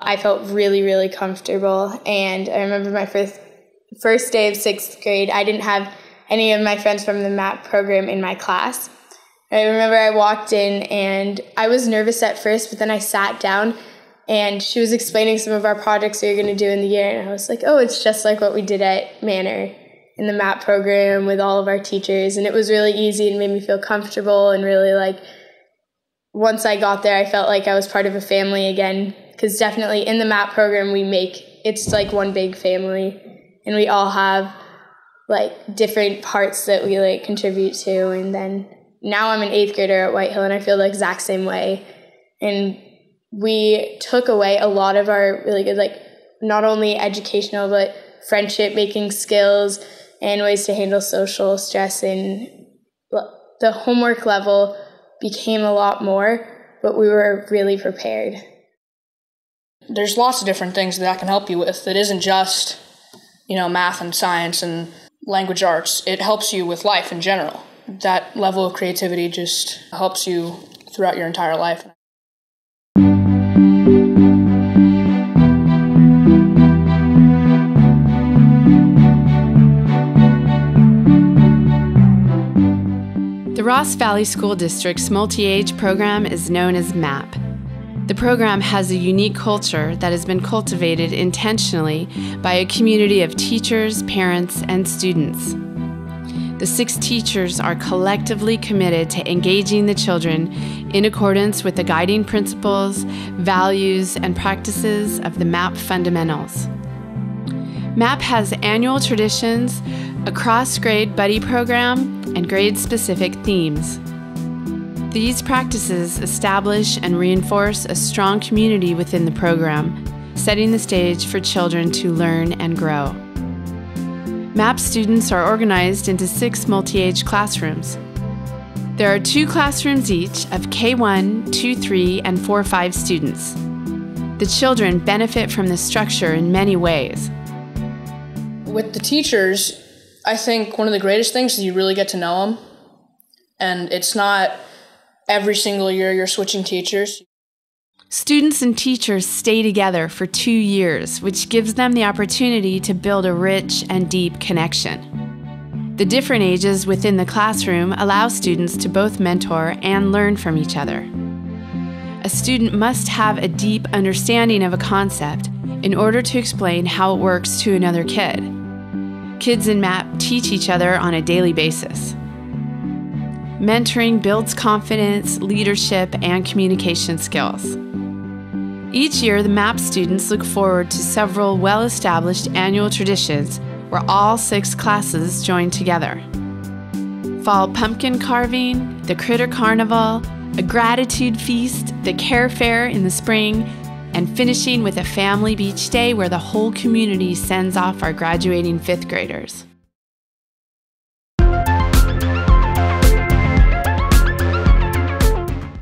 I felt really, really comfortable, and I remember my first day of 6th grade, I didn't have any of my friends from the MAP program in my class. I remember I walked in, and I was nervous at first, but then I sat down, and she was explaining some of our projects we were going to do in the year, and I was like, oh, it's just like what we did at Manor in the MAP program with all of our teachers, and it was really easy and made me feel comfortable, and really, like, once I got there, I felt like I was part of a family again, because definitely in the MAP program it's like one big family, and we all have like different parts that we like contribute to. And then now I'm an 8th grader at Whitehill, and I feel the exact same way. And we took away a lot of our really good, like, not only educational, but friendship making skills and ways to handle social stress. And the homework level became a lot more, but we were really prepared. There's lots of different things that can help you with. It isn't just, math and science and language arts. It helps you with life in general. That level of creativity just helps you throughout your entire life. The Ross Valley School District's multi-age program is known as MAP. The program has a unique culture that has been cultivated intentionally by a community of teachers, parents, and students. The 6 teachers are collectively committed to engaging the children in accordance with the guiding principles, values, and practices of the MAP fundamentals. MAP has annual traditions, a cross-grade buddy program, and grade-specific themes. These practices establish and reinforce a strong community within the program, setting the stage for children to learn and grow. MAP students are organized into 6 multi-age classrooms. There are 2 classrooms each of K1, 2, 3, and 4, 5 students. The children benefit from this structure in many ways. With the teachers, I think one of the greatest things is you really get to know them. And it's not every single year you're switching teachers. Students and teachers stay together for 2 years, which gives them the opportunity to build a rich and deep connection. The different ages within the classroom allow students to both mentor and learn from each other. A student must have a deep understanding of a concept in order to explain how it works to another kid. Kids in MAP teach each other on a daily basis. Mentoring builds confidence, leadership, and communication skills. Each year, the MAP students look forward to several well-established annual traditions where all 6 classes join together. Fall pumpkin carving, the Critter Carnival, a gratitude feast, the Care Fair in the spring, and finishing with a family beach day where the whole community sends off our graduating 5th graders.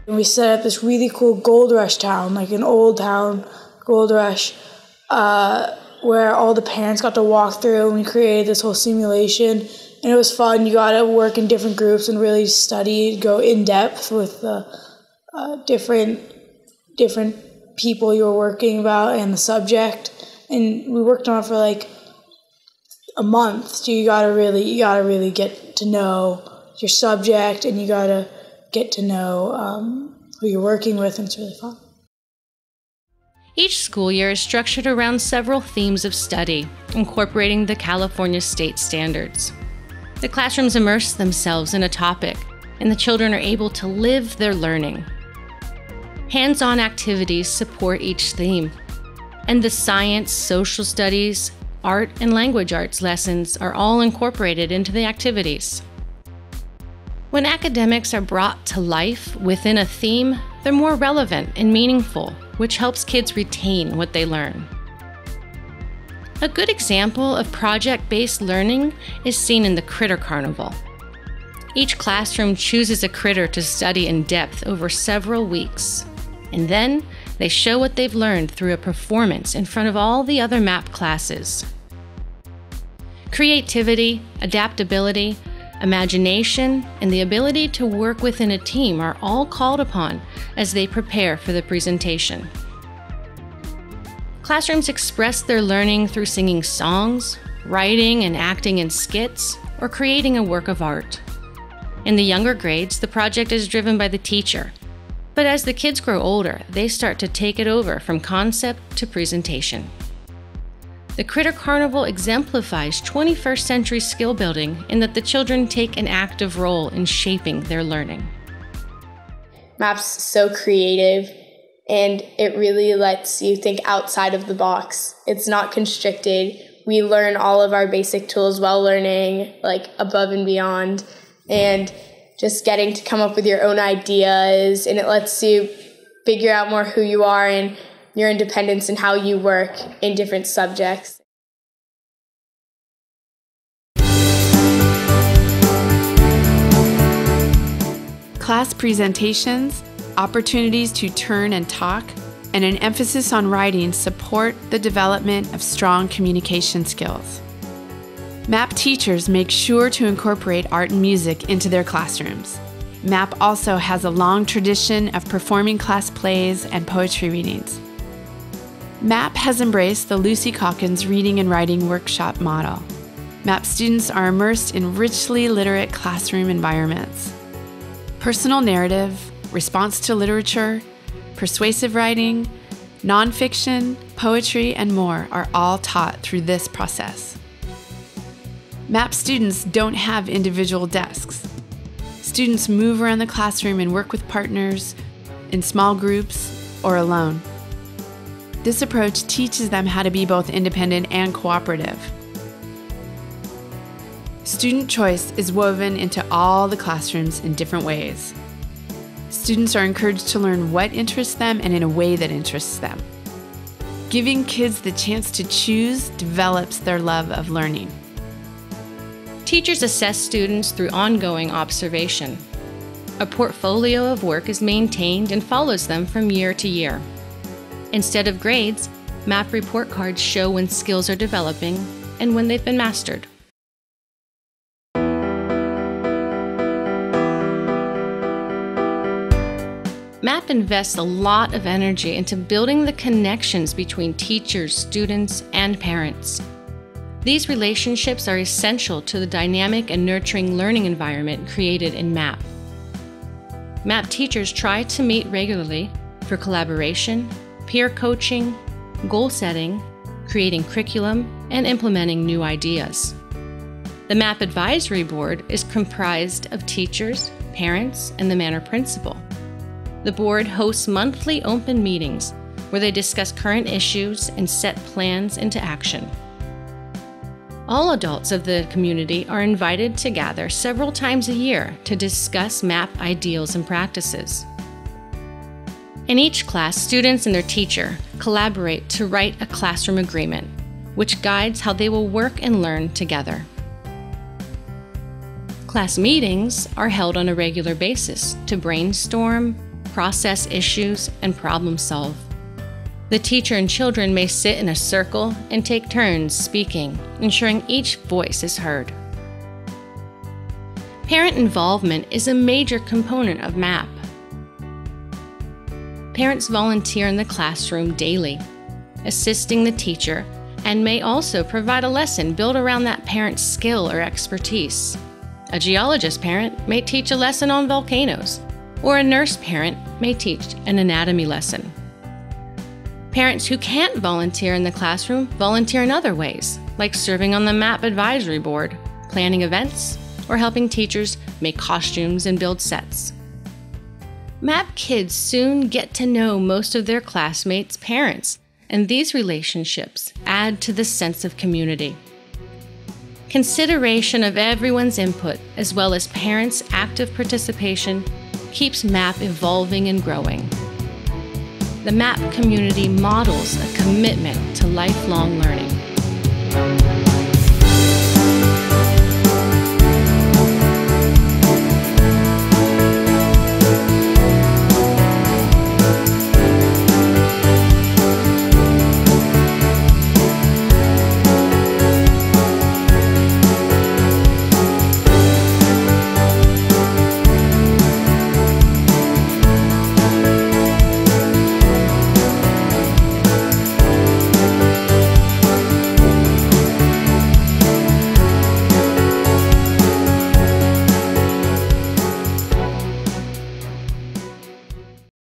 We set up this really cool Gold Rush town, like an old town, Gold Rush, where all the parents got to walk through, and we created this whole simulation. And it was fun. You got to work in different groups and really study, go in depth with the different people you were working about and the subject. And we worked on it for like a month. So you gotta really get to know your subject, and you gotta get to know who you're working with, and it's really fun. Each school year is structured around several themes of study, incorporating the California state standards. The classrooms immerse themselves in a topic, and the children are able to live their learning. Hands-on activities support each theme, and the science, social studies, art, and language arts lessons are all incorporated into the activities. When academics are brought to life within a theme, they're more relevant and meaningful, which helps kids retain what they learn. A good example of project-based learning is seen in the Critter Carnival. Each classroom chooses a critter to study in depth over several weeks, and then they show what they've learned through a performance in front of all the other MAP classes. Creativity, adaptability, imagination, and the ability to work within a team are all called upon as they prepare for the presentation. Classrooms express their learning through singing songs, writing and acting in skits, or creating a work of art. In the younger grades, the project is driven by the teacher. But as the kids grow older, they start to take it over from concept to presentation. The Critter Carnival exemplifies 21st century skill building in that the children take an active role in shaping their learning. MAP's so creative, and it really lets you think outside of the box. It's not constricted. We learn all of our basic tools while learning, like above and beyond, and just getting to come up with your own ideas, and it lets you figure out more who you are and your independence and how you work in different subjects. Class presentations, opportunities to turn and talk, and an emphasis on writing support the development of strong communication skills. MAP teachers make sure to incorporate art and music into their classrooms. MAP also has a long tradition of performing class plays and poetry readings. MAP has embraced the Lucy Calkins Reading and Writing Workshop model. MAP students are immersed in richly literate classroom environments. Personal narrative, response to literature, persuasive writing, nonfiction, poetry, and more are all taught through this process. MAP students don't have individual desks. Students move around the classroom and work with partners, in small groups, or alone. This approach teaches them how to be both independent and cooperative. Student choice is woven into all the classrooms in different ways. Students are encouraged to learn what interests them and in a way that interests them. Giving kids the chance to choose develops their love of learning. Teachers assess students through ongoing observation. A portfolio of work is maintained and follows them from year to year. Instead of grades, MAP report cards show when skills are developing and when they've been mastered. MAP invests a lot of energy into building the connections between teachers, students, and parents. These relationships are essential to the dynamic and nurturing learning environment created in MAP. MAP teachers try to meet regularly for collaboration, peer coaching, goal setting, creating curriculum, and implementing new ideas. The MAP Advisory Board is comprised of teachers, parents, and the Manor Principal. The board hosts monthly open meetings where they discuss current issues and set plans into action. All adults of the community are invited to gather several times a year to discuss MAP ideals and practices. In each class, students and their teacher collaborate to write a classroom agreement, which guides how they will work and learn together. Class meetings are held on a regular basis to brainstorm, process issues, and problem solve. The teacher and children may sit in a circle and take turns speaking, ensuring each voice is heard. Parent involvement is a major component of MAP. Parents volunteer in the classroom daily, assisting the teacher, and may also provide a lesson built around that parent's skill or expertise. A geologist parent may teach a lesson on volcanoes, or a nurse parent may teach an anatomy lesson. Parents who can't volunteer in the classroom volunteer in other ways, like serving on the MAP Advisory Board, planning events, or helping teachers make costumes and build sets. MAP kids soon get to know most of their classmates' parents, and these relationships add to the sense of community. Consideration of everyone's input, as well as parents' active participation, keeps MAP evolving and growing. The MAP community models a commitment to lifelong learning.